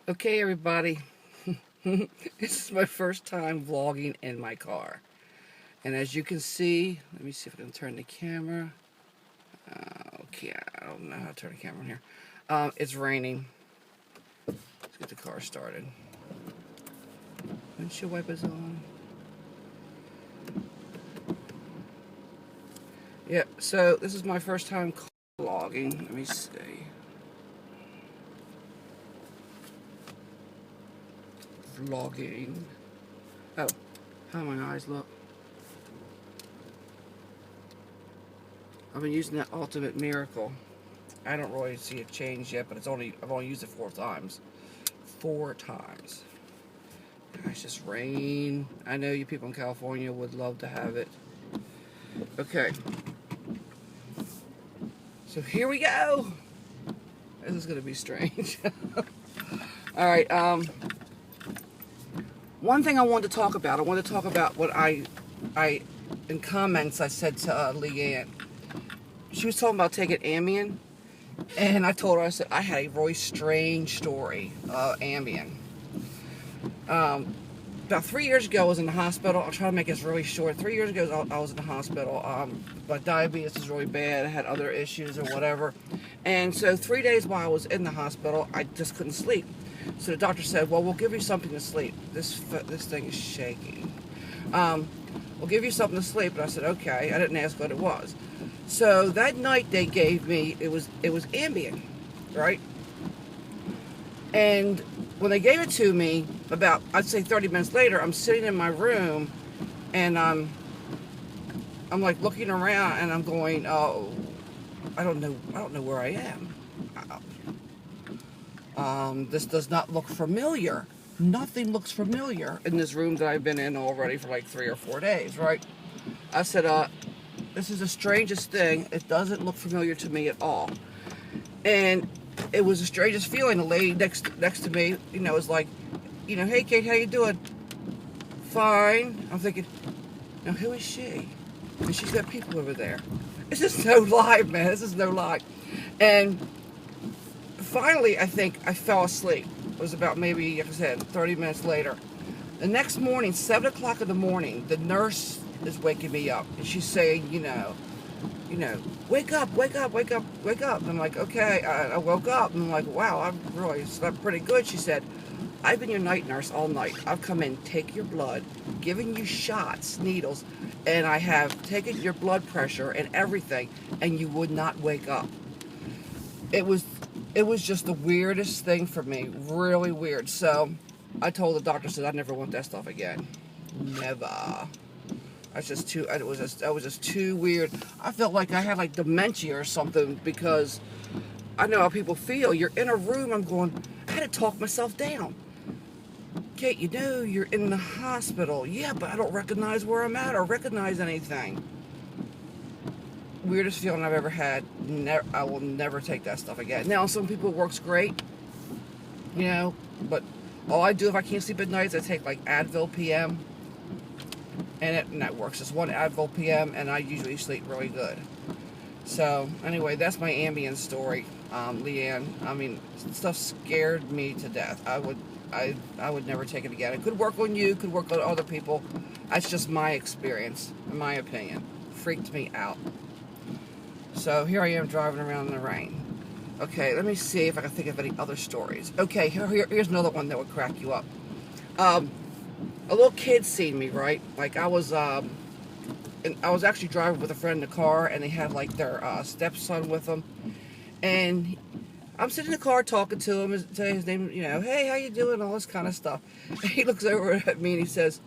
Okay, everybody, this is my first time vlogging in my car. And as you can see, let me see if I can turn the camera. Okay, I don't know how to turn the camera here. It's raining. Let's get the car started. Windshield wipers on. Yeah, so this is my first time vlogging. Let me see. Vlogging. Oh, how my eyes look. I've been using that Ultimate Miracle. I don't really see a change yet, but I've only used it 4 times. 4 times. Gosh, this rain. I know you people in California would love to have it. Okay. So here we go. This is gonna be strange. All right. One thing I wanted to talk about. I wanted to talk about what I in comments I said to Leanne. She was talking about taking Ambien, and I told her, I said I had a really strange story of Ambien. About 3 years ago, I was in the hospital. I'll try to make this really short. 3 years ago, I was in the hospital. My diabetes was really bad. I had other issues or whatever. And so 3 days while I was in the hospital, I just couldn't sleep. So the doctor said, well, we'll give you something to sleep. This thing is shaking. We'll give you something to sleep. And I said, okay. I didn't ask what it was. So that night they gave me, it was Ambien, right? And when they gave it to me, about, I'd say 30 minutes later, I'm sitting in my room, and I'm like looking around, and I'm going, oh, I don't know where I am. This does not look familiar. Nothing looks familiar in this room that I've been in already for like 3 or 4 days, right? I said, this is the strangest thing. It doesn't look familiar to me at all. And it was the strangest feeling. The lady next to me, was like, hey Kate, how you doing? Fine. I'm thinking, now who is she? And she's got people over there. This is no lie, man. This is no lie. And finally, I think I fell asleep. It was about maybe, like I said, 30 minutes later. The next morning, 7 o'clock in the morning, the nurse is waking me up. And she's saying, wake up, wake up, wake up, wake up. And I'm like, okay. I woke up, and I'm like, wow, I've really slept pretty good. She said, I've been your night nurse all night. I've come in, take your blood, giving you shots, needles, and I have taken your blood pressure and everything, and you would not wake up. It was just the weirdest thing for me, really weird. So I told the doctor, said I never want that stuff again, never. It was just too weird. I felt like I had like dementia or something, because I know how people feel. You're in a room, I had to talk myself down. Kate, you're in the hospital. Yeah, but I don't recognize where I'm at or recognize anything. Weirdest feeling I've ever had. I will never take that stuff again. Now, some people it works great, but all I do if I can't sleep at night is I take like Advil PM, and that works. It's 1 Advil PM, and I usually sleep really good. So anyway, that's my Ambien story, Leanne. I mean, stuff scared me to death. I would never take it again. It could work on you, could work on other people. That's just my experience, in my opinion. Freaked me out. So here I am driving around in the rain. Okay, let me see if I can think of any other stories. Okay, here's another one that would crack you up. A little kid seen me, right? Like I was actually driving with a friend in the car, and they had like their stepson with them, and I'm sitting in the car talking to him, saying his name, hey, how you doing, all this kind of stuff. And he looks over at me and he says,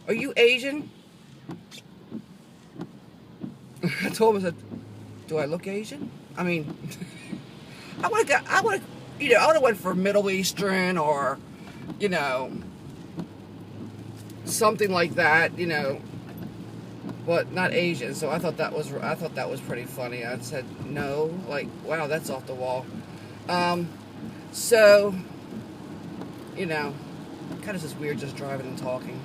are you Asian? I told him, I said, do I look Asian? I mean, I would have went for Middle Eastern or, something like that, but not Asian. So I thought that was pretty funny. I said, no, like, wow, that's off the wall. So, kind of just weird just driving and talking.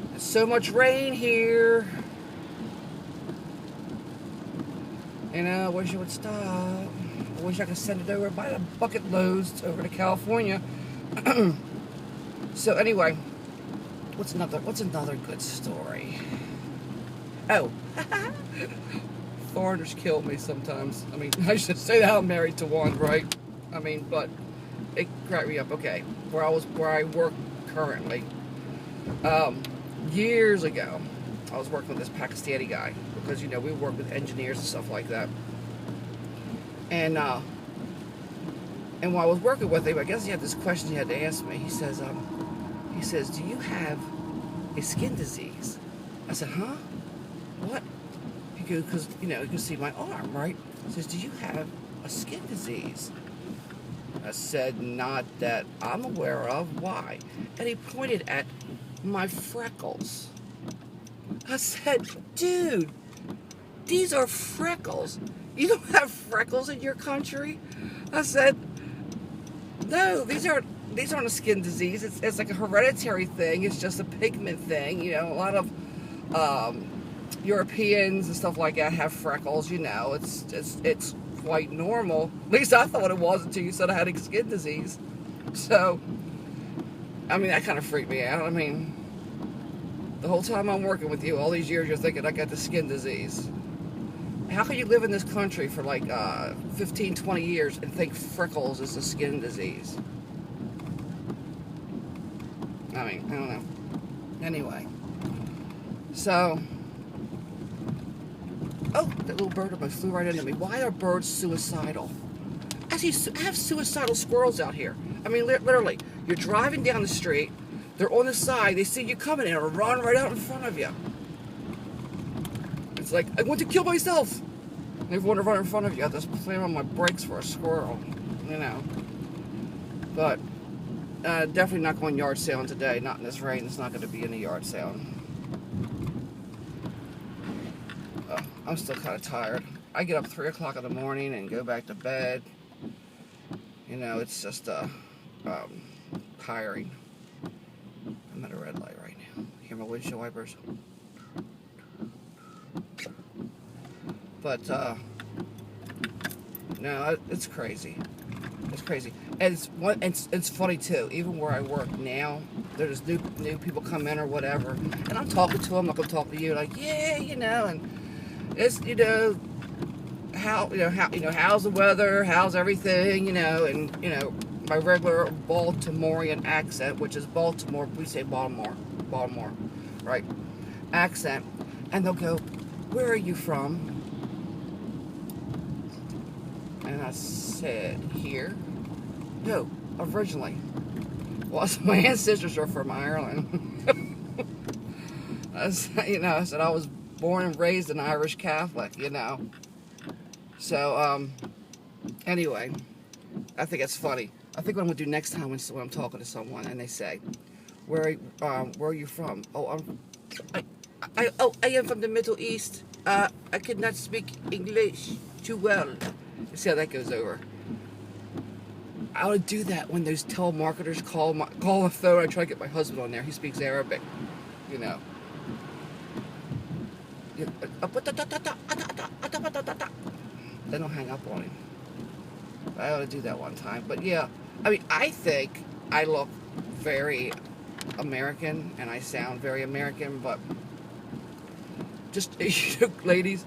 There's so much rain here. I wish it would stop. I wish I could send it over by the bucket loads over to California. So anyway, what's another good story? Oh, foreigners kill me sometimes. I mean, I should say that I'm married to one, right? I mean, but it cracked me up. Okay, where I work currently, years ago, I was working with this Pakistani guy because, you know, we work with engineers and stuff like that. And while I was working with him, I guess he had this question he had to ask me. He says, "Do you have a skin disease?" I said, "Huh? What?" He goes, "Because, you know, you can see my arm, right?" He says, "Do you have a skin disease?" I said, "Not that I'm aware of. Why?" And he pointed at my freckles. I said, "Dude, these are freckles. You don't have freckles in your country?" I said, "No, these aren't a skin disease. It's like a hereditary thing. It's just a pigment thing. You know, a lot of Europeans and stuff like that have freckles. You know, it's quite normal. At least I thought it was until you said I had a skin disease." So, I mean, that kind of freaked me out. I mean, the whole time I'm working with you, all these years, you're thinking I got the skin disease. How can you live in this country for like 15, 20 years and think freckles is a skin disease? I mean, I don't know. Anyway. So, oh, that little bird almost flew right into me. Why are birds suicidal? I have suicidal squirrels out here. I mean, literally, you're driving down the street, they're on the side, they see you coming in and run right out in front of you. It's like, I want to kill myself. They want to run in front of you. I just slam on my brakes for a squirrel, you know. But definitely not going yard sailing today. Not in this rain. It's not going to be any yard sailing. I'm still kind of tired. I get up 3 o'clock in the morning and go back to bed. You know, it's just tiring. I'm at a red light right now. Hear my windshield wipers? But, no, it's crazy. It's crazy. And it's funny, too. Even where I work now, there's new people come in or whatever. And I'm talking to them like I'm talking to you. Like, yeah, you know, and it's, you know, how's the weather? How's everything? You know, and, you know, my regular Baltimorean accent, which is Baltimore. We say Baltimore, right? Accent. And they'll go, "Where are you from?" And I said, "Here." No, originally. Well, my ancestors are from Ireland. I said I was born and raised an Irish Catholic, you know. So, anyway, I think it's funny. I think what I'm going to do next time when I'm talking to someone and they say, where are you from?" "Oh, I am from the Middle East. I could not speak English too well." You see how that goes over. I would do that when those telemarketers call the phone. I try to get my husband on there. He speaks Arabic, you know. They don't hang up on him. I ought to do that one time. But yeah, I mean, I think I look very American and I sound very American, but just, you know, ladies,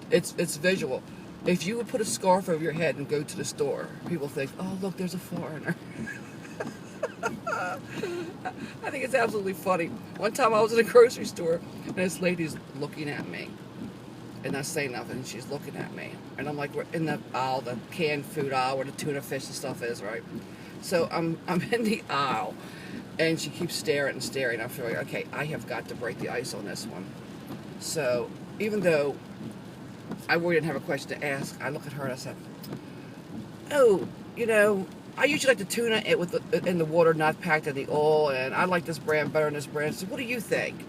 it's visual. If you would put a scarf over your head and go to the store, people think, "Oh, look, there's a foreigner." I think it's absolutely funny. One time I was in a grocery store, and this lady's looking at me. And not saying nothing, she's looking at me. And I'm like, we're in the aisle, the canned food aisle, where the tuna fish and stuff is, right? So I'm in the aisle, and she keeps staring and staring. I feel like, okay, I have got to break the ice on this one. So even though I really didn't have a question to ask, I look at her and I said, "Oh, you know, I usually like the tuna in the water, not packed in the oil, and I like this brand better than this brand. So what do you think?"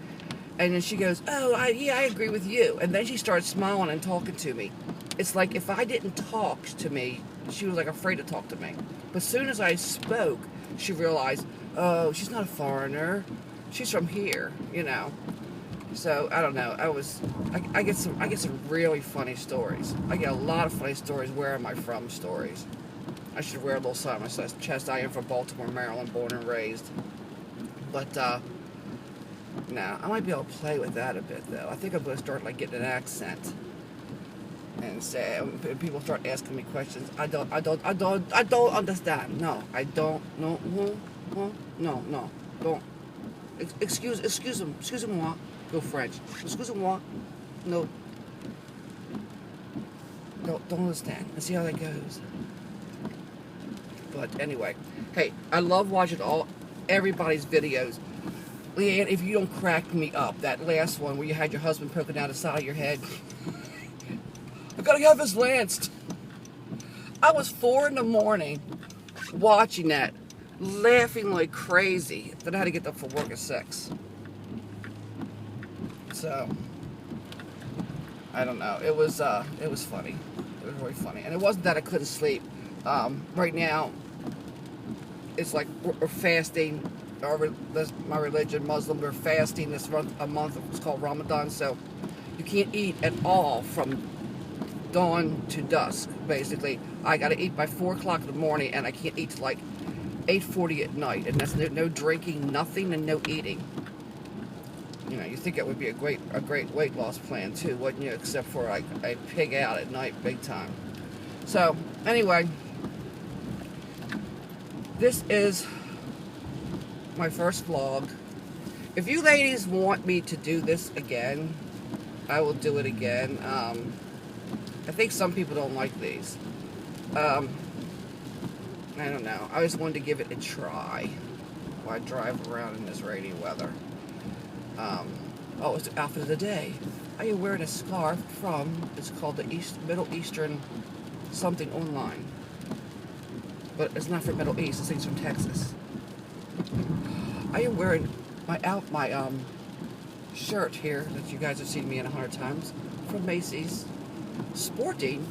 And then she goes, "Oh, I agree with you." And then she starts smiling and talking to me. It's like if I didn't talk to me, she was like afraid to talk to me. But as soon as I spoke, she realized, oh, she's not a foreigner. She's from here, you know. So, I don't know. I get some really funny stories. I get a lot of funny stories. Where am I from? Stories. I should wear a little sign on my chest. I am from Baltimore, Maryland, born and raised. But nah, I might be able to play with that a bit though. I think I'm going to start like getting an accent and say when people start asking me questions. I don't understand. No, I don't. No, no, don't. Excuse-moi. Go French. Excuse-moi. No. Don't understand. Let's see how that goes. But anyway, hey, I love watching everybody's videos. Leanne, if you don't crack me up, that last one where you had your husband poking out the side of your head. I gotta have this lanced. I was 4 in the morning watching that, laughing like crazy. Then I had to get up for work at 6. So I don't know. It was funny. It was really funny, and it wasn't that I couldn't sleep. Right now, it's like we're fasting. My religion, Muslim, we're fasting this a month. It's called Ramadan, so you can't eat at all from dawn to dusk. Basically, I got to eat by 4 o'clock in the morning, and I can't eat till like 8:40 at night, and that's no drinking, nothing, and no eating. You know, you think it would be a great weight loss plan too, wouldn't you? Except for I pig out at night big time. So anyway, this is my first vlog. If you ladies want me to do this again, I will do it again. I think some people don't like these. I don't know. I just wanted to give it a try while I drive around in this rainy weather. Oh, it's the outfit of the day. I am wearing a scarf from, it's called the Middle Eastern something online. But it's not from Middle East, this thing's from Texas. I am wearing my shirt here that you guys have seen me in 100 times from Macy's, sporting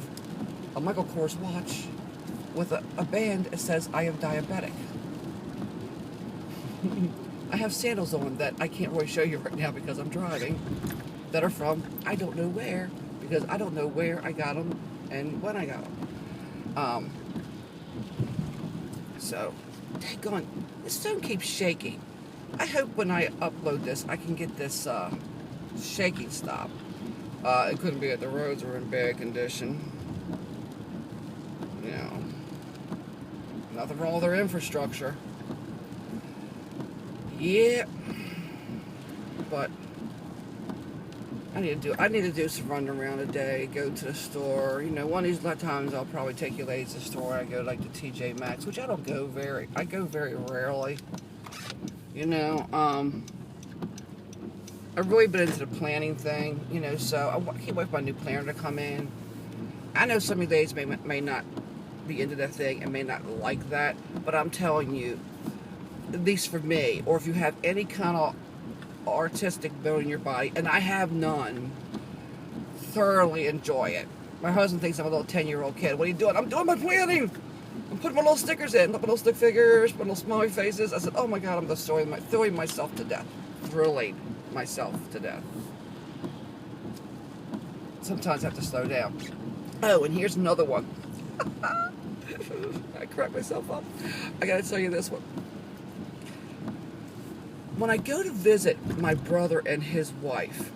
a Michael Kors watch with a band that says I am diabetic. I have sandals on that I can't really show you right now because I'm driving, that are from I don't know where, because I don't know where I got them and when I got them. So, daggone, this phone keeps shaking. I hope when I upload this, I can get this shaking stop. It couldn't be that the roads are in bad condition. You know, nothing wrong with their infrastructure. Yeah, but I need to do some running around today. Go to the store. You know, one of these times I'll probably take you ladies to the store. I go like to TJ Maxx, which I go very rarely. You know, I've really been into the planning thing. You know, so I can't wait for my new planner to come in. I know some of you ladies may not be into that thing and may not like that, but I'm telling you, at least for me, or if you have any kind of artistic build in your body, and I have none, thoroughly enjoy it. My husband thinks I'm a little 10-year-old kid. What are you doing? I'm doing my planning. I'm putting my little stickers in, my little stick figures, my little smiley faces. I said, oh my God, I'm just throwing myself to death. Thrilling myself to death. Sometimes I have to slow down. Oh, and here's another one. I crack myself up. I gotta tell you this one. When I go to visit my brother and his wife,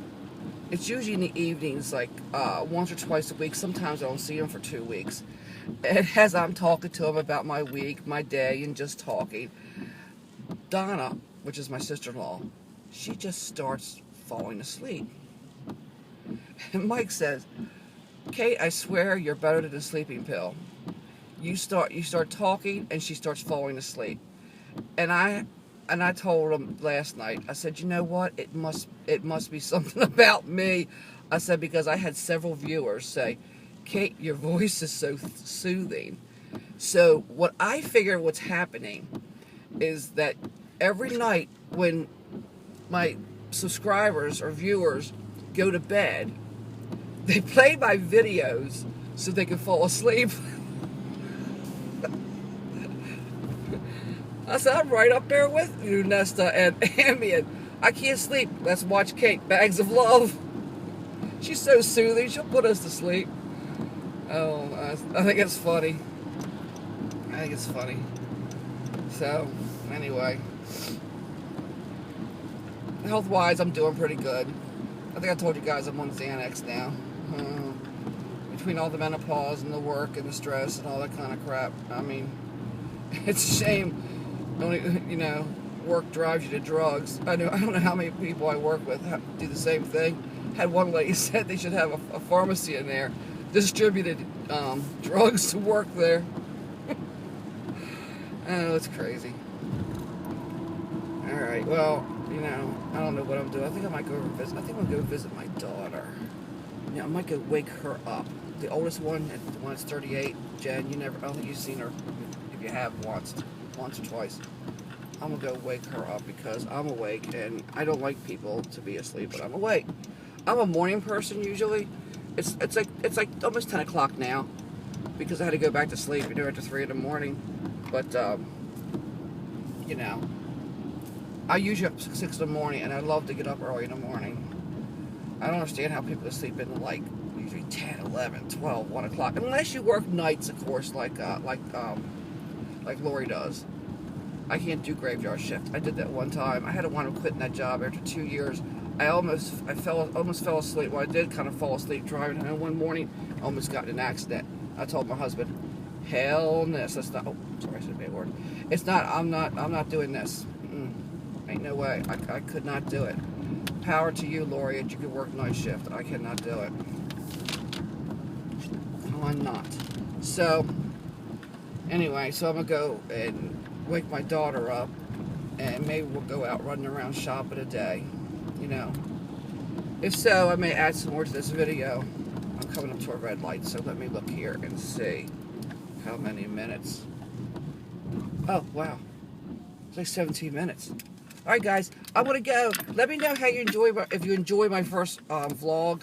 it's usually in the evenings, like once or twice a week. Sometimes I don't see him for 2 weeks. And as I'm talking to him about my week, my day, and just talking, Donna, which is my sister-in-law, she just starts falling asleep. And Mike says, Kate, I swear you're better than a sleeping pill. You start talking, and she starts falling asleep. And I told him last night, I said, you know what? It must be something about me. I said, because I had several viewers say, Kate, your voice is so soothing. So what I figure what's happening is that every night when my subscribers or viewers go to bed, they play my videos so they can fall asleep. I said, I'm right up there with you, Nesta and Ambien. I can't sleep. Let's watch Kate, Bags of Love. She's so soothing. She'll put us to sleep. Oh, I think it's funny. I think it's funny. So, anyway. Health-wise, I'm doing pretty good. I think I told you guys I'm on Xanax now. Between all the menopause and the work and the stress and all that kind of crap. I mean, it's a shame. Only, you know, work drives you to drugs. I don't know how many people I work with do the same thing. Had one lady said they should have a pharmacy in there, distributed drugs to work there. Oh, it's crazy. All right, well, you know, I don't know what I'm doing. I think I might go visit. I think I'm gonna go visit my daughter. Yeah, I might go wake her up. The oldest one, the one that's 38, Jen. I don't think you've seen her. If you have, once or twice. I'm gonna go wake her up because I'm awake, and I don't like people to be asleep, but I'm awake. I'm a morning person usually. It's like almost 10 o'clock now because I had to go back to sleep. You know, after 3 in the morning. But you know, I usually up 6 in the morning, and I love to get up early in the morning. I don't understand how people sleep in like usually 10, 11, 12, 1 o'clock, unless you work nights, of course, like Lori does. I can't do graveyard shift. I did that one time. I had to wind up quitting that job after 2 years. I almost fell asleep. Well, I did kind of fall asleep driving home one morning. Almost got in an accident. I told my husband, "Hell, this. That's not." Oh, sorry, I said a bad word. It's not. I'm not doing this. Ain't no way. I could not do it. Power to you, Lori, that you could work night shift. I cannot do it. No, I'm not. So, anyway, so I'm gonna go and wake my daughter up, and maybe we'll go out running around shopping a day. You know. If so, I may add some more to this video. I'm coming up to a red light, so let me look here and see how many minutes. Oh, wow. It's like 17 minutes. All right, guys, I'm going to go. Let me know how you enjoy, if you enjoy my first vlog.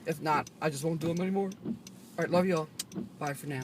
If not, I just won't do them anymore. All right, love y'all. Bye for now.